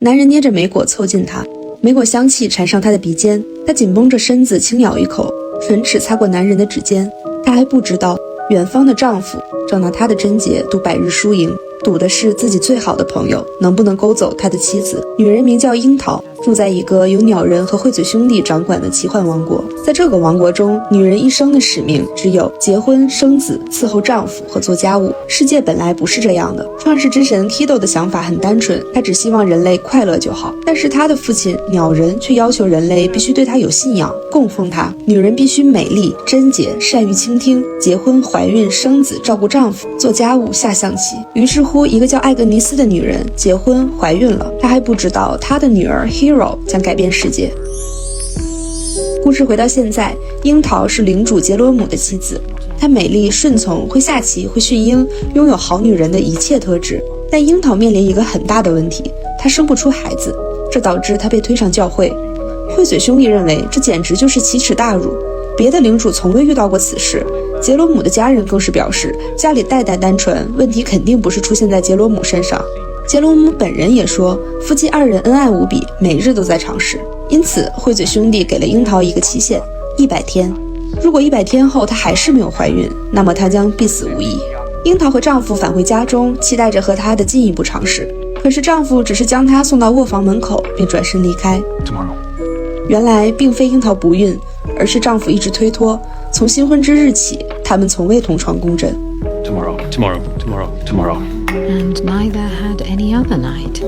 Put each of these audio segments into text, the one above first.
男人捏着莓果凑近她，莓果香气缠上她的鼻尖，她紧绷着身子轻咬一口，唇齿擦过男人的指尖。她还不知道，远方的丈夫正拿她的贞洁赌百日输赢，赌的是自己最好的朋友能不能勾走他的妻子。女人名叫樱桃，住在一个由鸟人和惠嘴兄弟掌管的奇幻王国。在这个王国中，女人一生的使命只有结婚生子、伺候丈夫和做家务。世界本来不是这样的。创世之神 Kido 的想法很单纯，他只希望人类快乐就好。但是他的父亲鸟人却要求人类必须对他有信仰，供奉他。女人必须美丽、贞洁、善于倾听，结婚、怀孕、生子、照顾丈夫、做家务、下象棋。于是乎，一个叫艾格尼斯的女人结婚怀孕了，她还不知道她的女儿 Hero 将改变世界。故事回到现在，樱桃是领主杰罗姆的妻子，她美丽顺从，会下棋，会驯鹰，拥有好女人的一切特质。但樱桃面临一个很大的问题，她生不出孩子，这导致她被推上教会。惠嘴兄弟认为这简直就是奇耻大辱，别的领主从未遇到过此事。杰罗姆的家人更是表示，家里代代单传，问题肯定不是出现在杰罗姆身上。杰罗姆本人也说，夫妻二人恩爱无比，每日都在尝试。因此，惠嘴兄弟给了樱桃一个期限，100天。如果100天后她还是没有怀孕，那么她将必死无疑。樱桃和丈夫返回家中，期待着和她的进一步尝试。可是丈夫只是将她送到卧房门口，便转身离开。原来并非樱桃不孕，而是丈夫一直推脱。从新婚之日起，他们从未同床共枕。Tomorrow. And neither had any other night.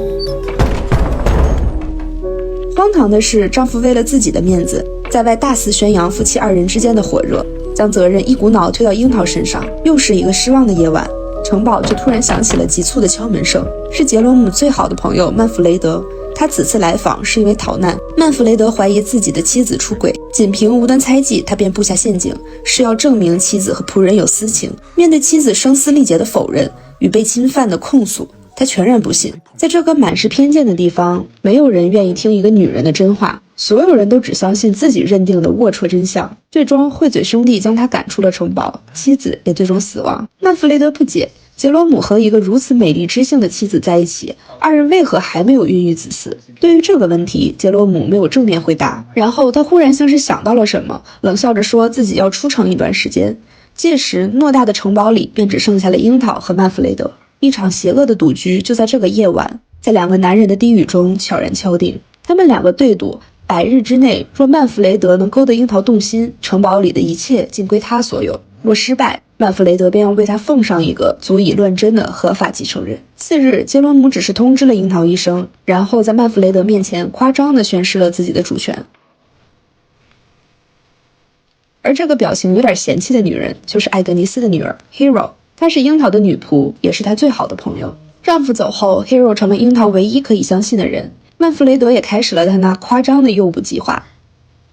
荒唐的是，丈夫为了自己的面子，在外大肆宣扬夫妻二人之间的火热，将责任一股脑推到樱桃身上。又是一个失望的夜晚，城堡就突然响起了急促的敲门声，是杰罗姆最好的朋友曼弗雷德。他此次来访是因为逃难。曼弗雷德怀疑自己的妻子出轨，仅凭无端猜忌，他便布下陷阱，是要证明妻子和仆人有私情。面对妻子声嘶力竭的否认与被侵犯的控诉，他全然不信。在这个满是偏见的地方，没有人愿意听一个女人的真话，所有人都只相信自己认定的龌龊真相。最终，惠嘴兄弟将他赶出了城堡，妻子也最终死亡。曼弗雷德不解，杰罗姆和一个如此美丽知性的妻子在一起，二人为何还没有孕育子嗣？对于这个问题，杰罗姆没有正面回答。然后他忽然像是想到了什么，冷笑着说自己要出城一段时间。届时，偌大的城堡里便只剩下了樱桃和曼弗雷德。一场邪恶的赌局就在这个夜晚，在两个男人的低语中悄然敲定。他们两个对赌，100日之内，若曼弗雷德能勾得樱桃动心，城堡里的一切尽归他所有；若失败，曼弗雷德便要为他奉上一个足以乱真的合法继承人。次日，杰罗姆只是通知了樱桃一声，然后在曼弗雷德面前夸张地宣示了自己的主权。而这个表情有点嫌弃的女人，就是艾格尼斯的女儿 Hero。她是樱桃的女仆，也是她最好的朋友。丈夫走后 ，Hero 成了樱桃唯一可以相信的人。曼弗雷德也开始了他那夸张的诱捕计划，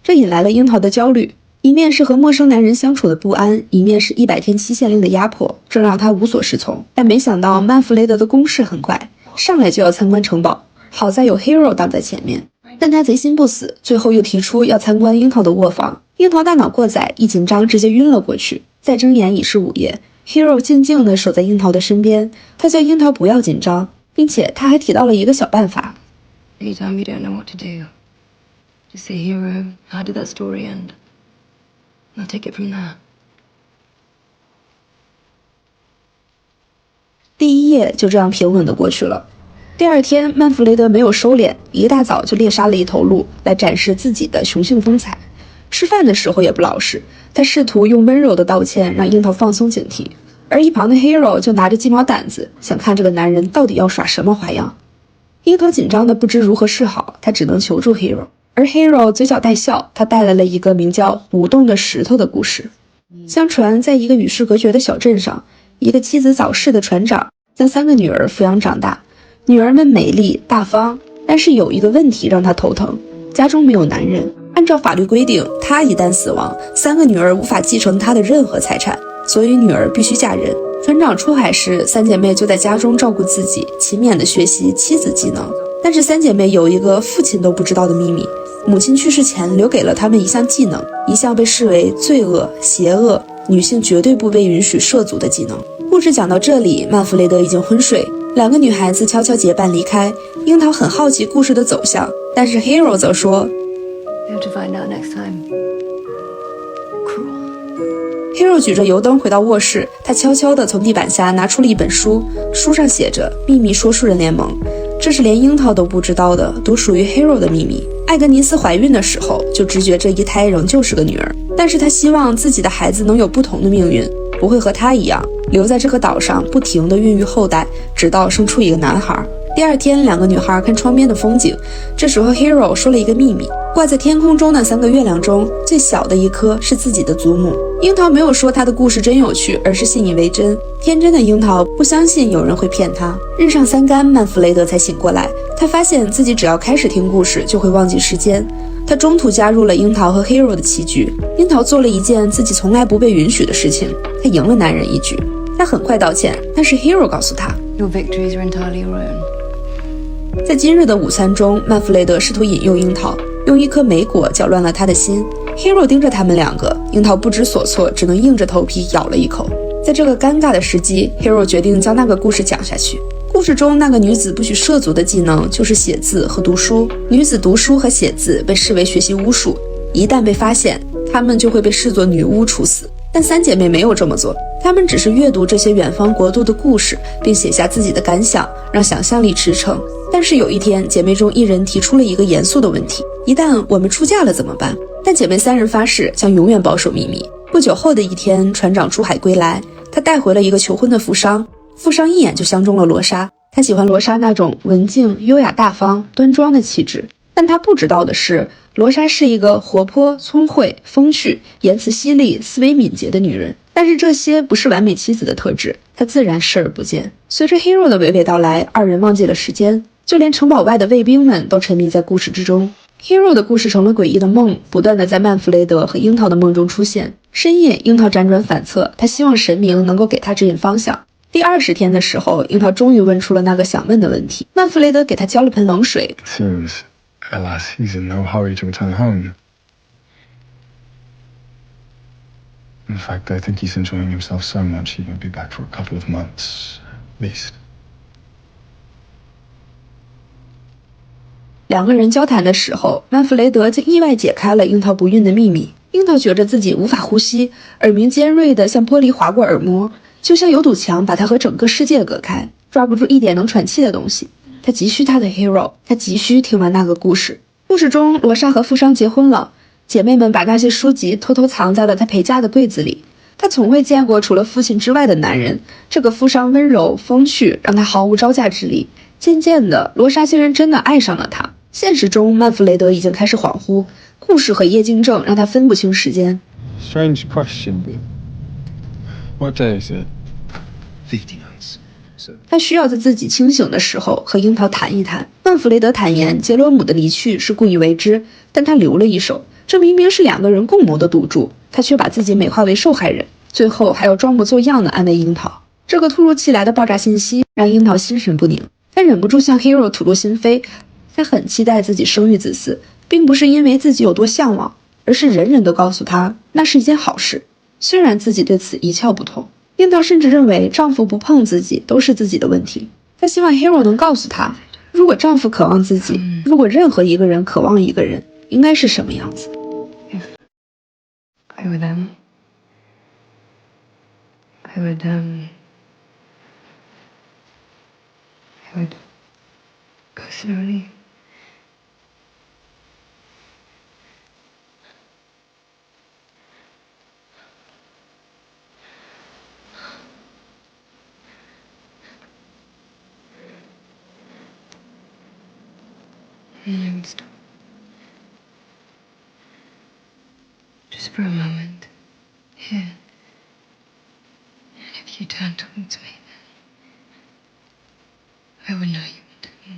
这引来了樱桃的焦虑。一面是和陌生男人相处的不安，一面是100天期限令的压迫，这让他无所适从。但没想到曼弗雷德的攻势很快，上来就要参观城堡。好在有 Hero 挡在前面，但他贼心不死，最后又提出要参观樱桃的卧房。樱桃大脑过载，一紧张直接晕了过去。再睁眼已是午夜。Hero 静静地守在樱桃的身边，他叫樱桃不要紧张，并且他还提到了一个小办法。Anytime you don't know what to do, just say, Hero, how did that story end? And I'll take it from there. 第一夜就这样平稳地过去了。第二天，曼弗雷德没有收敛，一大早就猎杀了一头鹿，来展示自己的雄性风采。吃饭的时候也不老实，他试图用温柔的道歉让樱桃放松警惕，而一旁的 Hero 就拿着鸡毛掸子，想看这个男人到底要耍什么花样。樱桃紧张的不知如何是好，他只能求助 Hero， 而 Hero 嘴角带笑，他带来了一个名叫舞动的石头的故事。相传在一个与世隔绝的小镇上，一个妻子早逝的船长将3个女儿抚养长大，女儿们美丽大方，但是有一个问题让他头疼，家中没有男人。按照法律规定，他一旦死亡，3个女儿无法继承他的任何财产，所以女儿必须嫁人。船长出海时，3姐妹就在家中照顾自己，勤勉地学习妻子技能。但是3姐妹有一个父亲都不知道的秘密，母亲去世前留给了她们一项技能，一项被视为罪恶、邪恶、女性绝对不被允许涉足的技能。故事讲到这里，曼弗雷德已经昏睡，两个女孩子悄悄结伴离开。樱桃很好奇故事的走向，但是 Hero 则说 You have to find out next time. Hero 举着油灯回到卧室，他悄悄地从地板下拿出了一本书，书上写着秘密说书人联盟，这是连樱桃都不知道的独属于 Hero 的秘密。艾格尼斯怀孕的时候就直觉这一胎仍旧是个女儿，但是她希望自己的孩子能有不同的命运，不会和她一样留在这个岛上不停地孕育后代，直到生出一个男孩。第二天，两个女孩看窗边的风景，这时候 Hero 说了一个秘密，挂在天空中的3个月亮中，最小的一颗是自己的祖母。樱桃没有说她的故事真有趣，而是信以为真。天真的樱桃不相信有人会骗她。日上3竿，曼弗雷德才醒过来，他发现自己只要开始听故事就会忘记时间。他中途加入了樱桃和 Hero 的棋局，樱桃做了一件自己从来不被允许的事情，他赢了男人一局。他很快道歉，但是 Hero 告诉他 Your victories are entirely your own. 在今日的午餐中，曼弗雷德试图引诱樱桃，用一颗莓果搅乱了他的心。Hero 盯着他们两个，樱桃不知所措，只能硬着头皮咬了一口。在这个尴尬的时机， Hero 决定将那个故事讲下去。故事中那个女子不许涉足的技能就是写字和读书。女子读书和写字被视为学习巫术，一旦被发现，她们就会被视作女巫处死。但3姐妹没有这么做，她们只是阅读这些远方国度的故事，并写下自己的感想，让想象力驰骋。但是有一天，姐妹中一人提出了一个严肃的问题：一旦我们出嫁了怎么办？但姐妹3人发誓将永远保守秘密。不久后的一天，船长出海归来，他带回了一个求婚的富商。富商一眼就相中了罗莎，他喜欢罗莎那种文静、优雅、大方、端庄的气质。但他不知道的是，罗莎是一个活泼、聪慧、风趣、言辞犀利、思维敏捷的女人。但是这些不是完美妻子的特质，她自然视而不见。随着 Hero 的娓娓道来，二人忘记了时间，就连城堡外的卫兵们都沉迷在故事之中。Hero 的故事成了诡异的梦，不断的在曼弗雷德和樱桃的梦中出现。深夜，樱桃辗转反侧，他希望神明能够给他指引方向。第20天的时候，樱桃终于问出了那个想问的问题。曼弗雷德给他浇了盆冷水。Seems, alas, he's in no hurry to return home. In fact, I think he's enjoying himself so much he won't be back for a couple of months, at least. 两个人交谈的时候，曼弗雷德竟意外解开了樱桃不孕的秘密。樱桃觉着自己无法呼吸，耳鸣尖锐的像玻璃划过耳膜，就像有堵墙把他和整个世界隔开，抓不住一点能喘气的东西。他急需他的 Hero， 他急需听完那个故事。故事中，罗莎和富商结婚了，姐妹们把那些书籍偷偷藏在了他陪嫁的柜子里。他从未见过除了父亲之外的男人，这个富商温柔风趣，让他毫无招架之力。渐渐的，罗莎竟然真的爱上了他。现实中，曼弗雷德已经开始恍惚，故事和夜惊症让他分不清时间。 Strange question, but what day is it? 50 months. So 他需要在自己清醒的时候和樱桃谈一谈。曼弗雷德坦言，杰罗姆的离去是故意为之，但他留了一手，这明明是2个人共谋的赌注，他却把自己美化为受害人，最后还要装模作样的安慰樱桃。这个突如其来的爆炸信息让樱桃心神不宁，他忍不住向 Hero 吐露心扉。他很期待自己生育子嗣，并不是因为自己有多向往，而是人人都告诉他那是一件好事，虽然自己对此一窍不通。樱桃甚至认为丈夫不碰自己都是自己的问题。她希望 Hero 能告诉她，如果丈夫渴望自己，如果任何一个人渴望一个人，应该是什么样子。 If I were them, I would go slowly. And I would stop. Just for a moment. Here. And if you turn towards me, then I would know you wanted more.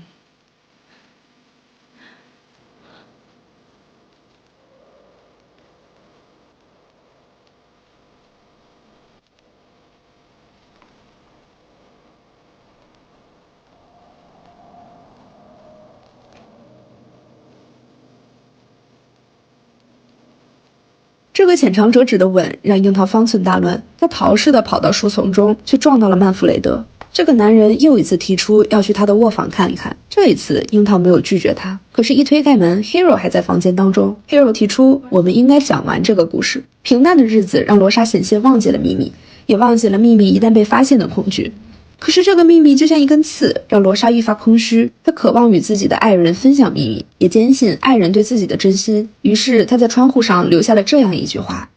这个浅尝辄止的吻让樱桃方寸大乱，她逃似的跑到树丛中，却撞到了曼弗雷德。这个男人又一次提出要去他的卧房看一看。这一次樱桃没有拒绝他，可是一推开门 Hero 还在房间当中。 Hero 提出我们应该讲完这个故事。平淡的日子让罗莎险些忘记了秘密，也忘记了秘密一旦被发现的恐惧。可是这个秘密就像一根刺，让罗莎愈发空虚。她渴望与自己的爱人分享秘密，也坚信爱人对自己的真心。于是她在窗户上留下了这样一句话。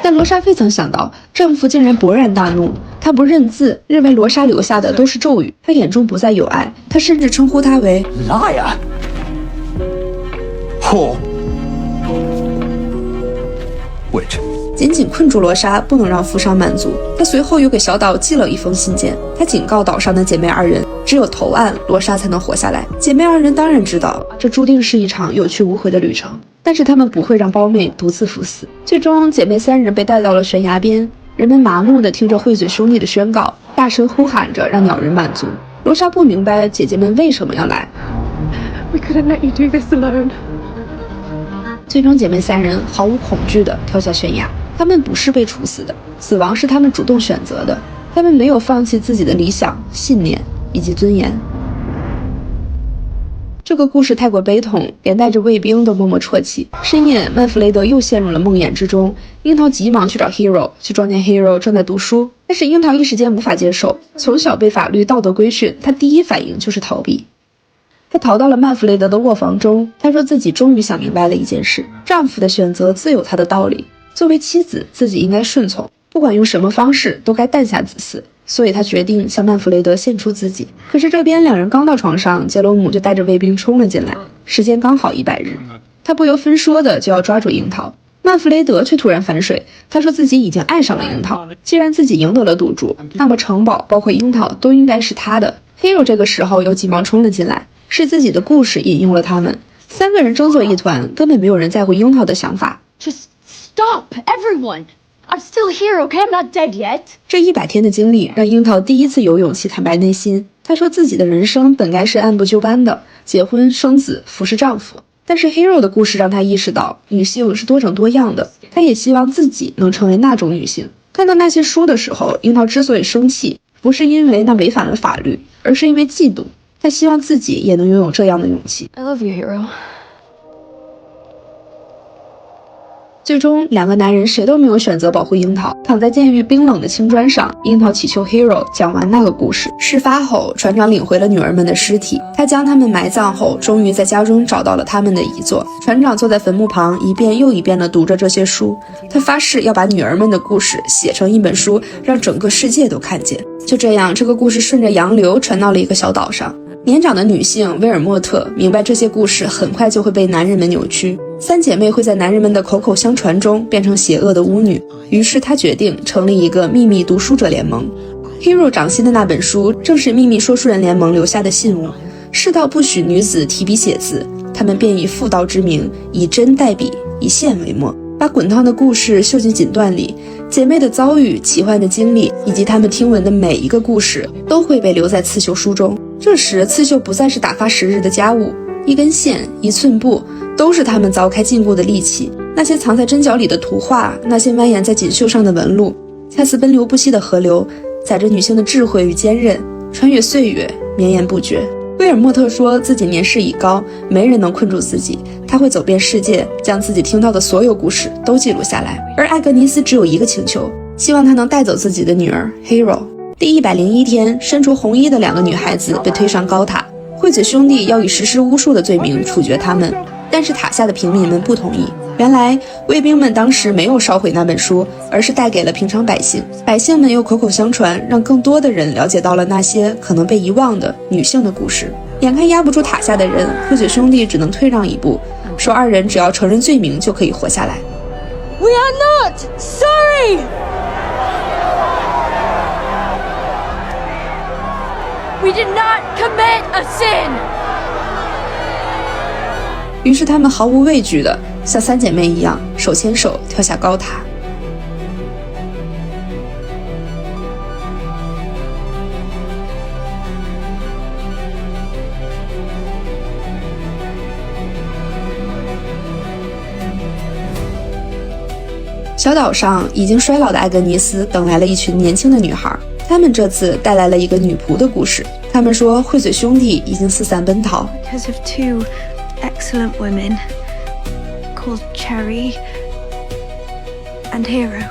但罗莎非曾想到，丈夫竟然勃然大怒。他不认字，认为罗莎留下的都是咒语。他眼中不再有爱，他甚至称呼她为 Liar! Whore! Witch! 紧紧困住罗莎，不能让富商满足。他随后又给小岛寄了一封信件，他警告岛上的姐妹二人，只有投案，罗莎才能活下来。姐妹二人当然知道，这注定是一场有去无回的旅程，但是他们不会让胞妹独自赴死。最终，姐妹三人被带到了悬崖边，人们麻木地听着惠嘴兄弟的宣告，大声呼喊着让鸟人满足。罗莎不明白姐姐们为什么要来。We couldn't let you do this alone. 最终，姐妹三人毫无恐惧地跳下悬崖。她们不是被处死的，死亡是她们主动选择的。她们没有放弃自己的理想、信念以及尊严。这个故事太过悲痛，连带着卫兵都默默啜泣。深夜，曼弗雷德又陷入了梦魇之中。樱桃急忙去找 Hero， 去撞见 Hero 正在读书，但是樱桃一时间无法接受。从小被法律道德规训，她第一反应就是逃避。她逃到了曼弗雷德的卧房中，她说自己终于想明白了一件事：丈夫的选择自有他的道理。作为妻子，自己应该顺从，不管用什么方式，都该诞下子嗣。所以她决定向曼弗雷德献出自己。可是这边两人刚到床上，杰罗姆就带着卫兵冲了进来，时间刚好100日。他不由分说的就要抓住樱桃，曼弗雷德却突然反水，他说自己已经爱上了樱桃，既然自己赢得了赌注，那么城堡包括樱桃都应该是他的。Hero 这个时候又急忙冲了进来，是自己的故事引用了他们。三个人争作一团，根本没有人在乎樱桃的想法。Just stop, everyone! I'm still here, okay? I'm not dead yet. 这100天的经历让樱桃第一次有勇气坦白内心。她说自己的人生本该是按部就班的，结婚生子，服侍丈夫。但是 Hero 的故事让她意识到，女性是多种多样的。她也希望自己能成为那种女性。看到那些书的时候，樱桃之所以生气，不是因为那违反了法律，而是因为嫉妒。她希望自己也能拥有这样的勇气。 I love you, Hero. 最终，两个男人谁都没有选择保护樱桃，躺在监狱冰冷的青砖上，樱桃祈求 Hero 讲完那个故事。事发后，船长领回了女儿们的尸体，他将她们埋葬后，终于在家中找到了他们的遗作。船长坐在坟墓旁，一遍又一遍地读着这些书，他发誓要把女儿们的故事写成一本书，让整个世界都看见。就这样，这个故事顺着洋流传到了一个小岛上。年长的女性威尔莫特明白这些故事很快就会被男人们扭曲，三姐妹会在男人们的口口相传中变成邪恶的巫女，于是她决定成立一个秘密读书者联盟。 Hero 掌心的那本书正是秘密说书人联盟留下的信物，世道不许女子提笔写字，他们便以妇道之名，以针代笔，以线为墨，把滚烫的故事绣进锦缎里。姐妹的遭遇、奇幻的经历以及她们听闻的每一个故事都会被留在刺绣书中。这时刺绣不再是打发时日的家务，一根线、一寸布都是她们凿开禁锢的利器。那些藏在针脚里的图画，那些蜿蜒在锦绣上的纹路，恰似奔流不息的河流，载着女性的智慧与坚韧，穿越岁月，绵延不绝。威尔莫特说自己年事已高，没人能困住自己，他会走遍世界，将自己听到的所有故事都记录下来。而艾格尼斯只有一个请求，希望他能带走自己的女儿 Hero。 第101天，身着红衣的2个女孩子被推上高塔，惠子兄弟要以实施巫术的罪名处决他们，但是塔下的平民们不同意。原来卫兵们当时没有烧毁那本书，而是带给了平常百姓，百姓们又口口相传，让更多的人了解到了那些可能被遗忘的女性的故事。眼看压不住塔下的人，惠子兄弟只能退让一步，说2人只要承认罪名就可以活下来。 We are not sorry! We did not commit a sin! 于是她们毫无畏惧的像三姐妹一样手牵手跳下高塔。小岛上已经衰老的艾格尼斯等来了一群年轻的女孩，他们这次带来了一个女仆的故事。他们说惠嘴兄弟已经四散奔逃， Because of two excellent women called Cherry and Hero.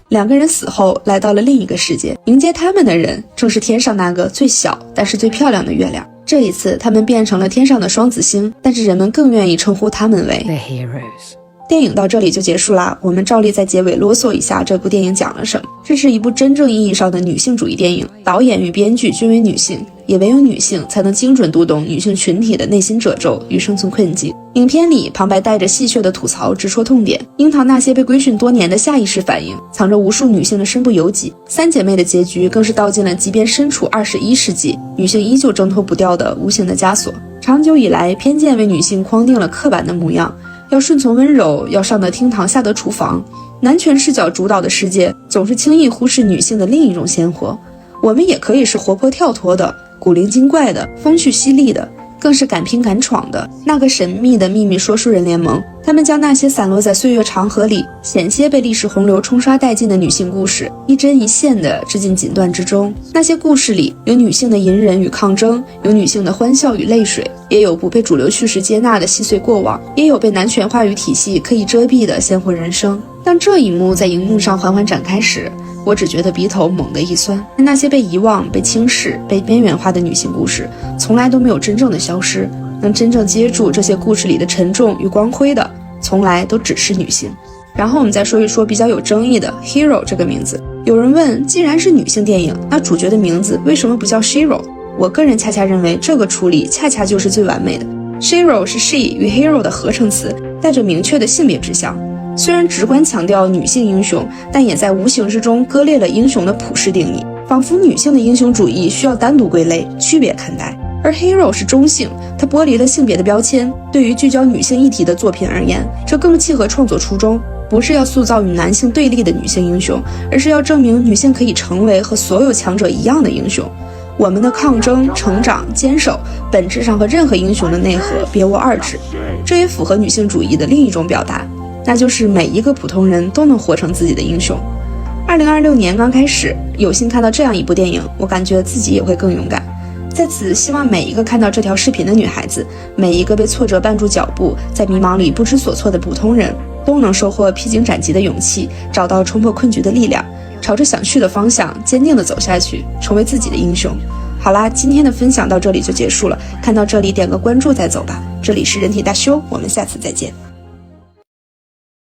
两个人死后来到了另一个世界，迎接他们的人正是天上那个最小但是最漂亮的月亮。这一次他们变成了天上的双子星，但是人们更愿意称呼他们为 The heroes. 电影到这里就结束啦，我们照例在结尾啰嗦一下这部电影讲了什么。这是一部真正意义上的女性主义电影，导演与编剧均为女性，也唯有女性才能精准读懂女性群体的内心褶皱与生存困境。影片里旁白带着戏谑的吐槽直戳痛点，樱桃那些被规训多年的下意识反应，藏着无数女性的身不由己。三姐妹的结局更是道尽了即便身处21世纪，女性依旧挣脱不掉的无形的枷锁。长久以来，偏见为女性框定了刻板的模样，要顺从温柔，要上得厅堂下得厨房。男权视角主导的世界总是轻易忽视女性的另一种鲜活。我们也可以是活泼跳脱的，古灵精怪的，风趣犀利的，更是敢拼敢闯的那个神秘的秘密说书人联盟。他们将那些散落在岁月长河里，险些被历史洪流冲刷殆尽的女性故事，一针一线地织进锦缎之中。那些故事里有女性的隐忍与抗争，有女性的欢笑与泪水，也有不被主流叙事接纳的细碎过往，也有被男权话语体系刻意遮蔽的鲜活人生。当这一幕在荧幕上缓缓展开时，我只觉得鼻头猛地一酸。那些被遗忘、被轻视、被边缘化的女性故事，从来都没有真正的消失。能真正接住这些故事里的沉重与光辉的，从来都只是女性。然后我们再说一说比较有争议的 Hero 这个名字。有人问，既然是女性电影，那主角的名字为什么不叫 Shiro？ 我个人恰恰认为这个处理恰恰就是最完美的。Shiro 是 she 与 hero 的合成词，带着明确的性别指向。虽然直观强调女性英雄，但也在无形之中割裂了英雄的普世定义，仿佛女性的英雄主义需要单独归类，区别看待。而 hero 是中性，它剥离了性别的标签。对于聚焦女性议题的作品而言，这更契合创作初衷，不是要塑造与男性对立的女性英雄，而是要证明女性可以成为和所有强者一样的英雄。我们的抗争、成长、坚守，本质上和任何英雄的内核别无二致。这也符合女性主义的另一种表达，那就是每一个普通人都能活成自己的英雄。2026年刚开始，有幸看到这样一部电影，我感觉自己也会更勇敢。在此，希望每一个看到这条视频的女孩子，每一个被挫折绊住脚步，在迷茫里不知所措的普通人，都能收获披荆斩棘的勇气，找到冲破困局的力量，朝着想去的方向坚定地走下去，成为自己的英雄。好啦，今天的分享到这里就结束了，看到这里点个关注再走吧。这里是人体大修，我们下次再见。